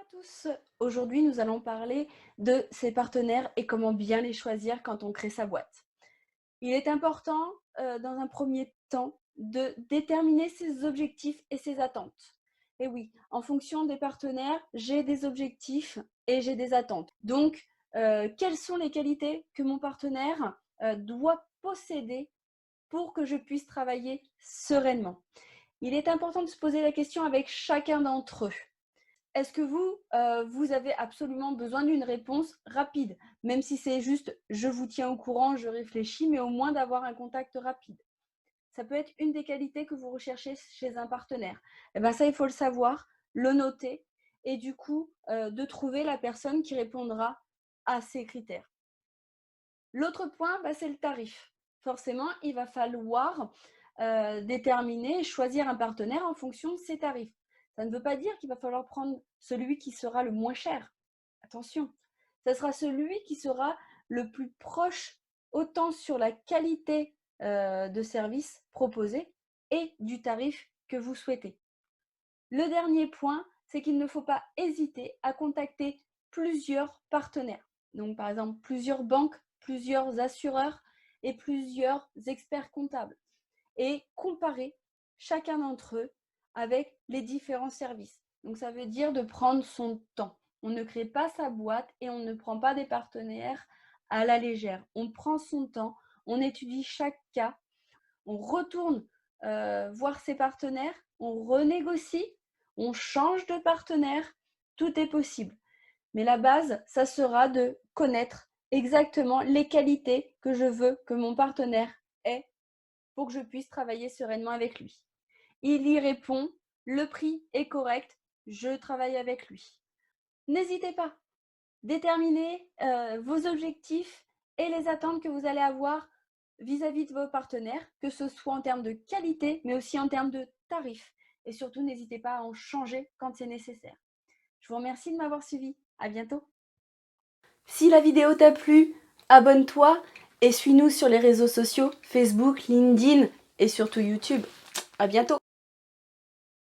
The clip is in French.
Bonjour à tous. Aujourd'hui, nous allons parler de ses partenaires et comment bien les choisir quand on crée sa boîte. Il est important, dans un premier temps, de déterminer ses objectifs et ses attentes. Et oui, en fonction des partenaires, j'ai des objectifs et j'ai des attentes. Donc, quelles sont les qualités que mon partenaire doit posséder pour que je puisse travailler sereinement? Il est important de se poser la question avec chacun d'entre eux. Est-ce que vous avez absolument besoin d'une réponse rapide? Même si c'est juste: «Je vous tiens au courant, je réfléchis», mais au moins d'avoir un contact rapide. Ça peut être une des qualités que vous recherchez chez un partenaire. Et ben ça, il faut le savoir, le noter et du coup, de trouver la personne qui répondra à ces critères. L'autre point, c'est le tarif. Forcément, il va falloir, déterminer et choisir un partenaire en fonction de ses tarifs. Ça ne veut pas dire qu'il va falloir prendre celui qui sera le moins cher. Attention, ça sera celui qui sera le plus proche, autant sur la qualité, de service proposé et du tarif que vous souhaitez. Le dernier point, c'est qu'il ne faut pas hésiter à contacter plusieurs partenaires. Donc, par exemple, plusieurs banques, plusieurs assureurs et plusieurs experts comptables. Et comparer chacun d'entre eux avec les différents services. Donc, ça veut dire de prendre son temps. On ne crée pas sa boîte et on ne prend pas des partenaires à la légère. On prend son temps, on étudie chaque cas, on retourne voir ses partenaires, on renégocie, on change de partenaire, tout est possible. Mais la base, ça sera de connaître exactement les qualités que je veux que mon partenaire ait pour que je puisse travailler sereinement avec lui. Il y répond, le prix est correct, je travaille avec lui. N'hésitez pas, déterminez vos objectifs et les attentes que vous allez avoir vis-à-vis de vos partenaires, que ce soit en termes de qualité, mais aussi en termes de tarifs. Et surtout, n'hésitez pas à en changer quand c'est nécessaire. Je vous remercie de m'avoir suivi. À bientôt. Si la vidéo t'a plu, abonne-toi et suis-nous sur les réseaux sociaux Facebook, LinkedIn et surtout YouTube. À bientôt.